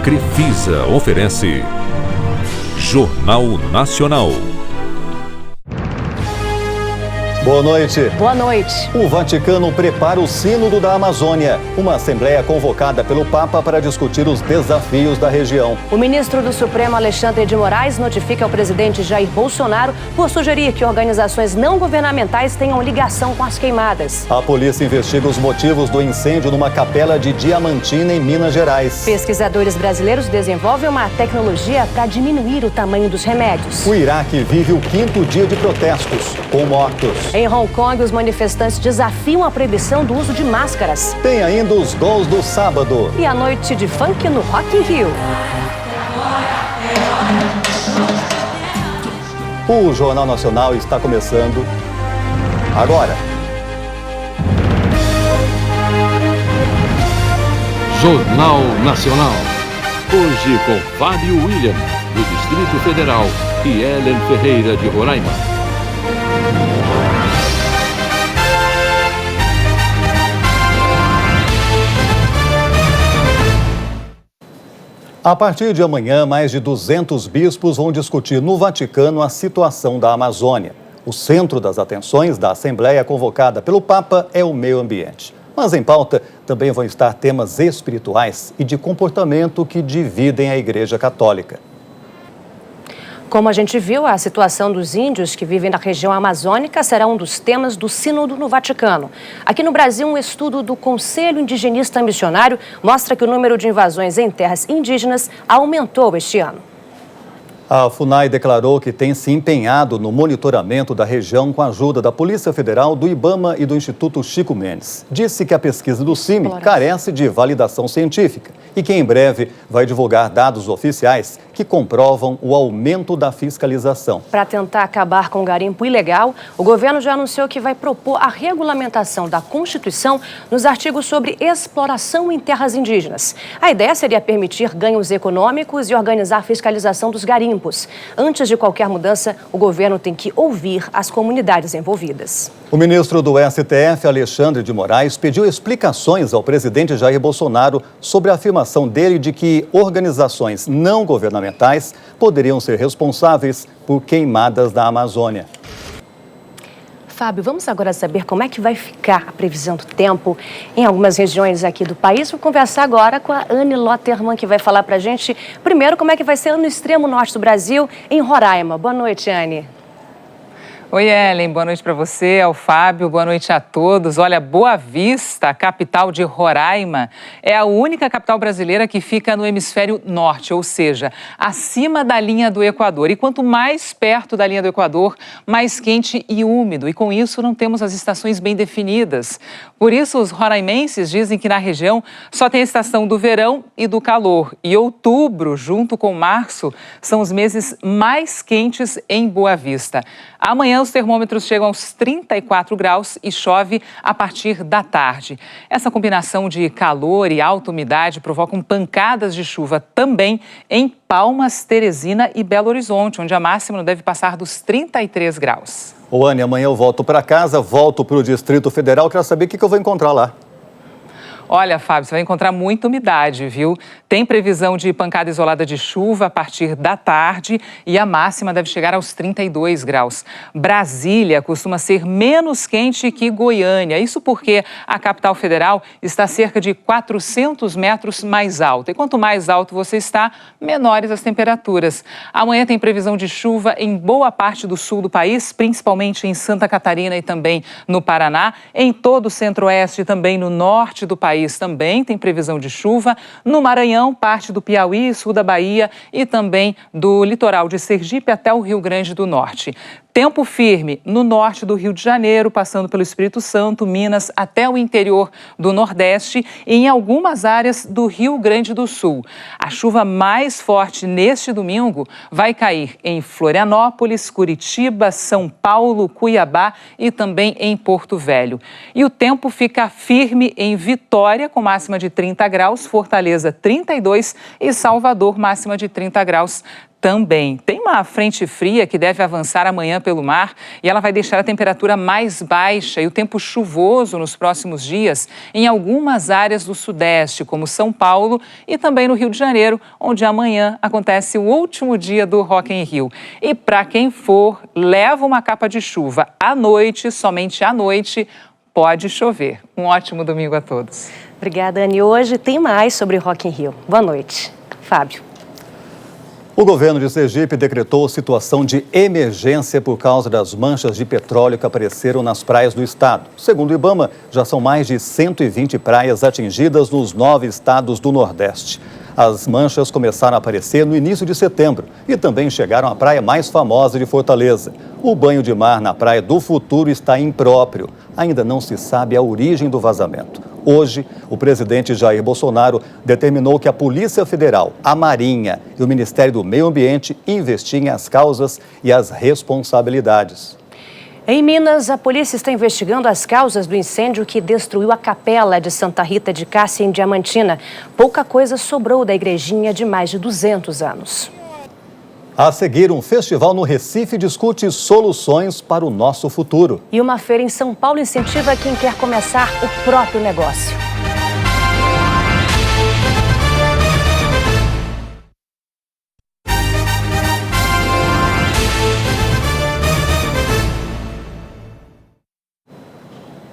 Crefisa oferece Jornal Nacional. Boa noite. Boa noite. O Vaticano prepara o Sínodo da Amazônia, uma assembleia convocada pelo Papa para discutir os desafios da região. O ministro do Supremo, Alexandre de Moraes, notifica ao presidente Jair Bolsonaro por sugerir que organizações não governamentais tenham ligação com as queimadas. A polícia investiga os motivos do incêndio numa capela de Diamantina, em Minas Gerais. Pesquisadores brasileiros desenvolvem uma tecnologia para diminuir o tamanho dos remédios. O Iraque vive o 5º dia de protestos, com mortos. Em Hong Kong, os manifestantes desafiam a proibição do uso de máscaras. Tem ainda os gols do sábado. E a noite de funk no Rock in Rio. O Jornal Nacional está começando agora. Jornal Nacional. Hoje com Fábio William, do Distrito Federal, e Ellen Ferreira, de Roraima. A partir de amanhã, mais de 200 bispos vão discutir no Vaticano a situação da Amazônia. O centro das atenções da Assembleia convocada pelo Papa é o meio ambiente. Mas em pauta também vão estar temas espirituais e de comportamento que dividem a Igreja Católica. Como a gente viu, a situação dos índios que vivem na região amazônica será um dos temas do Sínodo no Vaticano. Aqui no Brasil, um estudo do Conselho Indigenista Missionário mostra que o número de invasões em terras indígenas aumentou este ano. A FUNAI declarou que tem se empenhado no monitoramento da região com a ajuda da Polícia Federal, do IBAMA e do Instituto Chico Mendes. Disse que a pesquisa do CIMI carece de validação científica e que em breve vai divulgar dados oficiais que comprovam o aumento da fiscalização. Para tentar acabar com o garimpo ilegal, o governo já anunciou que vai propor a regulamentação da Constituição nos artigos sobre exploração em terras indígenas. A ideia seria permitir ganhos econômicos e organizar a fiscalização dos garimpos. Antes de qualquer mudança, o governo tem que ouvir as comunidades envolvidas. O ministro do STF, Alexandre de Moraes, pediu explicações ao presidente Jair Bolsonaro sobre a afirmação dele de que organizações não governamentais poderiam ser responsáveis por queimadas na Amazônia. Fábio, vamos agora saber como é que vai ficar a previsão do tempo em algumas regiões aqui do país. Vou conversar agora com a Anne Lotterman, que vai falar para a gente, primeiro, como é que vai ser no extremo norte do Brasil, em Roraima. Boa noite, Anne. Oi, Ellen, boa noite para você, ao Fábio, boa noite a todos. Olha, Boa Vista, a capital de Roraima, é a única capital brasileira que fica no hemisfério norte, ou seja, acima da linha do Equador. E quanto mais perto da linha do Equador, mais quente e úmido. E com isso não temos as estações bem definidas. Por isso, os roraimenses dizem que na região só tem a estação do verão e do calor. E outubro, junto com março, são os meses mais quentes em Boa Vista. Amanhã os termômetros chegam aos 34 graus e chove a partir da tarde. Essa combinação de calor e alta umidade provocam pancadas de chuva também em Palmas, Teresina e Belo Horizonte, onde a máxima não deve passar dos 33 graus. Ô, Anne, amanhã eu volto para casa, volto para o Distrito Federal, quero saber o que eu vou encontrar lá. Olha, Fábio, você vai encontrar muita umidade, viu? Tem previsão de pancada isolada de chuva a partir da tarde e a máxima deve chegar aos 32 graus. Brasília costuma ser menos quente que Goiânia. Isso porque a capital federal está cerca de 400 metros mais alta. E quanto mais alto você está, menores as temperaturas. Amanhã tem previsão de chuva em boa parte do sul do país, principalmente em Santa Catarina e também no Paraná. Em todo o centro-oeste e também no norte do país também tem previsão de chuva. No Maranhão, parte do Piauí, sul da Bahia e também do litoral de Sergipe até o Rio Grande do Norte. Tempo firme no norte do Rio de Janeiro, passando pelo Espírito Santo, Minas, até o interior do Nordeste e em algumas áreas do Rio Grande do Sul. A chuva mais forte neste domingo vai cair em Florianópolis, Curitiba, São Paulo, Cuiabá e também em Porto Velho. E o tempo fica firme em Vitória, com máxima de 30 graus, Fortaleza 32 e Salvador, máxima de 30 graus também. Tem uma frente fria que deve avançar amanhã pelo mar e ela vai deixar a temperatura mais baixa e o tempo chuvoso nos próximos dias em algumas áreas do Sudeste, como São Paulo e também no Rio de Janeiro, onde amanhã acontece o último dia do Rock in Rio. E para quem for, leva uma capa de chuva. À noite, somente à noite, pode chover. Um ótimo domingo a todos. Obrigada, Anny. Hoje tem mais sobre o Rock in Rio. Boa noite. Fábio. O governo de Sergipe decretou situação de emergência por causa das manchas de petróleo que apareceram nas praias do estado. Segundo o IBAMA, já são mais de 120 praias atingidas nos 9 estados do Nordeste. As manchas começaram a aparecer no início de setembro e também chegaram à praia mais famosa de Fortaleza. O banho de mar na Praia do Futuro está impróprio. Ainda não se sabe a origem do vazamento. Hoje, o presidente Jair Bolsonaro determinou que a Polícia Federal, a Marinha e o Ministério do Meio Ambiente investiguem as causas e as responsabilidades. Em Minas, a polícia está investigando as causas do incêndio que destruiu a capela de Santa Rita de Cássia, em Diamantina. Pouca coisa sobrou da igrejinha de mais de 200 anos. A seguir, um festival no Recife discute soluções para o nosso futuro. E uma feira em São Paulo incentiva quem quer começar o próprio negócio.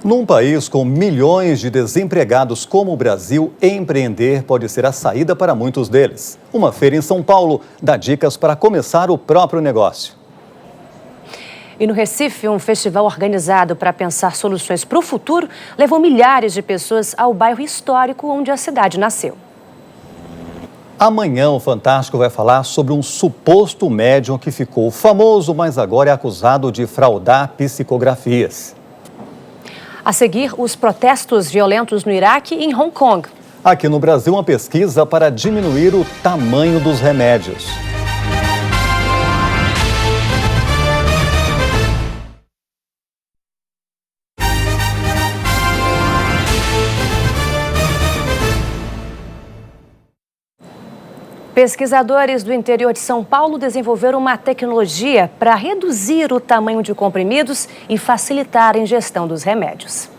Num país com milhões de desempregados como o Brasil, empreender pode ser a saída para muitos deles. Uma feira em São Paulo dá dicas para começar o próprio negócio. E no Recife, um festival organizado para pensar soluções para o futuro levou milhares de pessoas ao bairro histórico onde a cidade nasceu. Amanhã o Fantástico vai falar sobre um suposto médium que ficou famoso, mas agora é acusado de fraudar psicografias. A seguir, os protestos violentos no Iraque e em Hong Kong. Aqui no Brasil, uma pesquisa para diminuir o tamanho dos remédios. Pesquisadores do interior de São Paulo desenvolveram uma tecnologia para reduzir o tamanho de comprimidos e facilitar a ingestão dos remédios.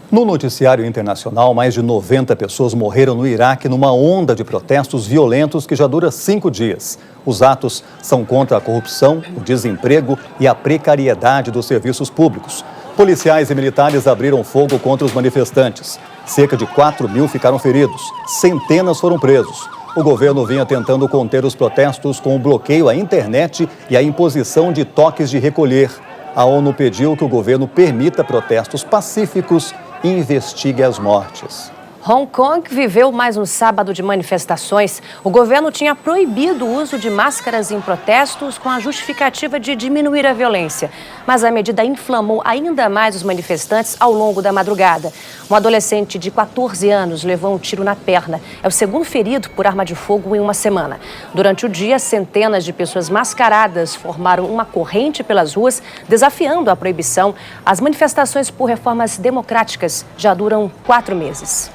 No noticiário internacional, mais de 90 pessoas morreram no Iraque numa onda de protestos violentos que já dura 5 dias. Os atos são contra a corrupção, o desemprego e a precariedade dos serviços públicos. Policiais e militares abriram fogo contra os manifestantes. Cerca de 4.000 ficaram feridos, centenas foram presos. O governo vinha tentando conter os protestos com o bloqueio à internet e a imposição de toques de recolher. A ONU pediu que o governo permita protestos pacíficos e investigue as mortes. Hong Kong viveu mais um sábado de manifestações. O governo tinha proibido o uso de máscaras em protestos com a justificativa de diminuir a violência. Mas a medida inflamou ainda mais os manifestantes ao longo da madrugada. Um adolescente de 14 anos levou um tiro na perna. É o segundo ferido por arma de fogo em uma semana. Durante o dia, centenas de pessoas mascaradas formaram uma corrente pelas ruas, desafiando a proibição. As manifestações por reformas democráticas já duram 4 meses.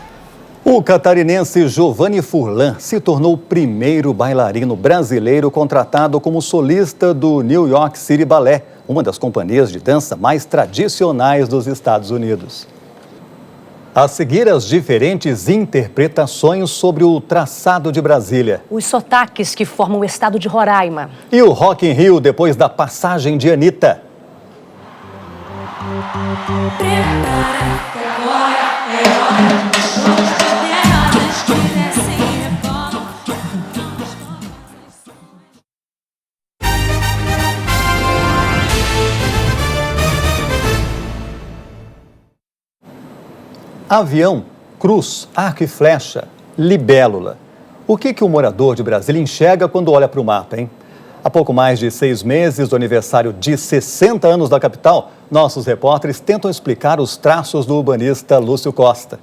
O catarinense Giovanni Furlan se tornou o primeiro bailarino brasileiro contratado como solista do New York City Ballet, uma das companhias de dança mais tradicionais dos Estados Unidos. A seguir, as diferentes interpretações sobre o traçado de Brasília. Os sotaques que formam o estado de Roraima. E o Rock in Rio depois da passagem de Anitta. Avião, cruz, arco e flecha, libélula. O que o morador de Brasília enxerga quando olha para o mapa, hein? Há pouco mais de 6 meses do aniversário de 60 anos da capital, nossos repórteres tentam explicar os traços do urbanista Lúcio Costa.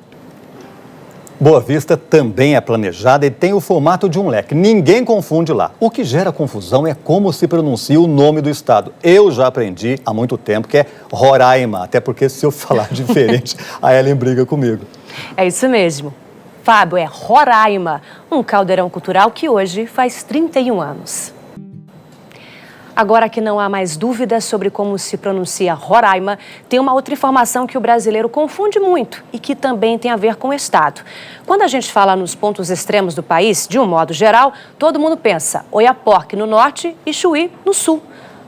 Boa Vista também é planejada e tem o formato de um leque. Ninguém confunde lá. O que gera confusão é como se pronuncia o nome do estado. Eu já aprendi há muito tempo que é Roraima, até porque se eu falar diferente, a Ellen briga comigo. É isso mesmo. Fábio, é Roraima, um caldeirão cultural que hoje faz 31 anos. Agora que não há mais dúvidas sobre como se pronuncia Roraima, tem uma outra informação que o brasileiro confunde muito e que também tem a ver com o estado. Quando a gente fala nos pontos extremos do país, de um modo geral, todo mundo pensa Oiapoque no norte e Chuí no sul.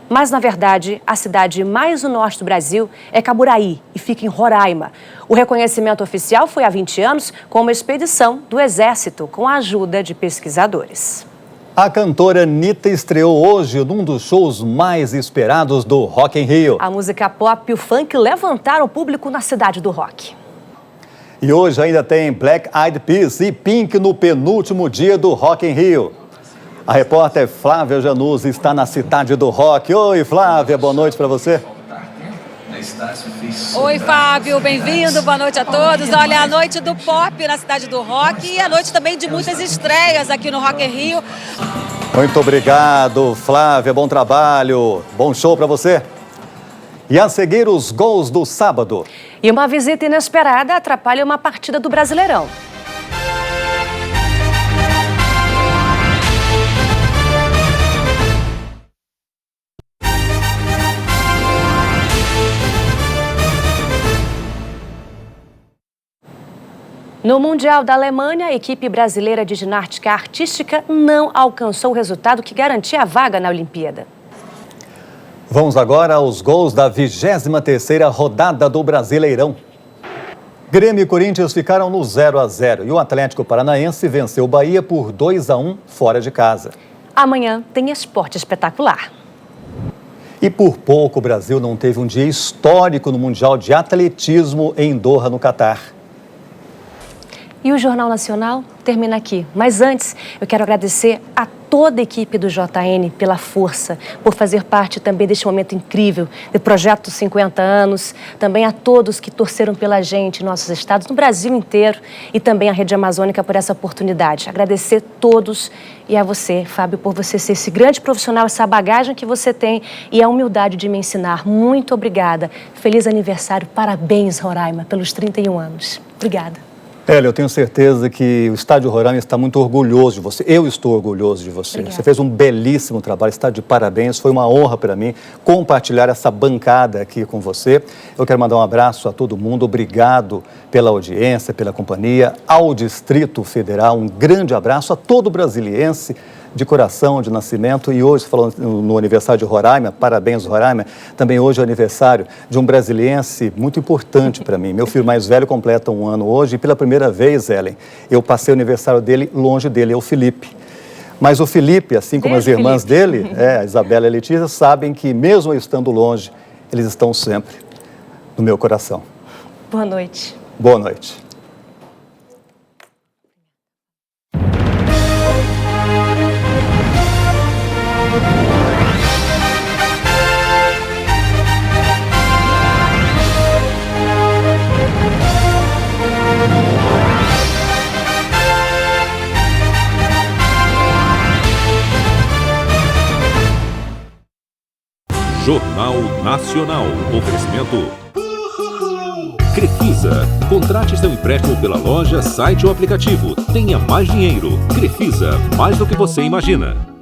Mas, na verdade, a cidade mais no norte do Brasil é Caburaí e fica em Roraima. O reconhecimento oficial foi há 20 anos com uma expedição do Exército com a ajuda de pesquisadores. A cantora Anitta estreou hoje num dos shows mais esperados do Rock in Rio. A música pop e o funk levantaram o público na cidade do rock. E hoje ainda tem Black Eyed Peas e Pink no penúltimo dia do Rock in Rio. A repórter Flávia Januzzi está na cidade do rock. Oi, Flávia, boa noite para você. Oi, Fábio, bem-vindo, boa noite a todos. Olha, a noite do pop na cidade do rock e a noite também de muitas estreias aqui no Rock in Rio. Muito obrigado, Flávia, bom trabalho, bom show para você. E a seguir, os gols do sábado. E uma visita inesperada atrapalha uma partida do Brasileirão. No Mundial da Alemanha, a equipe brasileira de ginástica artística não alcançou o resultado que garantia a vaga na Olimpíada. Vamos agora aos gols da 23ª rodada do Brasileirão. Grêmio e Corinthians ficaram no 0-0 e o Atlético Paranaense venceu o Bahia por 2-1 fora de casa. Amanhã tem esporte espetacular. E por pouco o Brasil não teve um dia histórico no Mundial de Atletismo em Doha, no Catar. E o Jornal Nacional termina aqui. Mas antes, eu quero agradecer a toda a equipe do JN pela força, por fazer parte também deste momento incrível do Projeto 50 anos, também a todos que torceram pela gente em nossos estados, no Brasil inteiro, e também a Rede Amazônica por essa oportunidade. Agradecer a todos e a você, Fábio, por você ser esse grande profissional, essa bagagem que você tem e a humildade de me ensinar. Muito obrigada. Feliz aniversário, parabéns, Roraima, pelos 31 anos. Obrigada. Hélio, eu tenho certeza que o Estádio Roraima está muito orgulhoso de você. Eu estou orgulhoso de você. Obrigada. Você fez um belíssimo trabalho, está de parabéns. Foi uma honra para mim compartilhar essa bancada aqui com você. Eu quero mandar um abraço a todo mundo. Obrigado pela audiência, pela companhia. Ao Distrito Federal, um grande abraço a todo brasiliense de coração, de nascimento. E hoje, falando no aniversário de Roraima, parabéns, Roraima, também hoje é o aniversário de um brasiliense muito importante para mim. Meu filho mais velho completa 1 ano hoje e pela primeira vez, Ellen, eu passei o aniversário dele longe dele, é o Felipe. Mas o Felipe, assim como as irmãs dele, a Isabela e a Letícia, sabem que mesmo eu estando longe, eles estão sempre no meu coração. Boa noite. Boa noite. Jornal Nacional. Oferecimento Crefisa. Contrate seu empréstimo pela loja, site ou aplicativo. Tenha mais dinheiro. Crefisa, mais do que você imagina.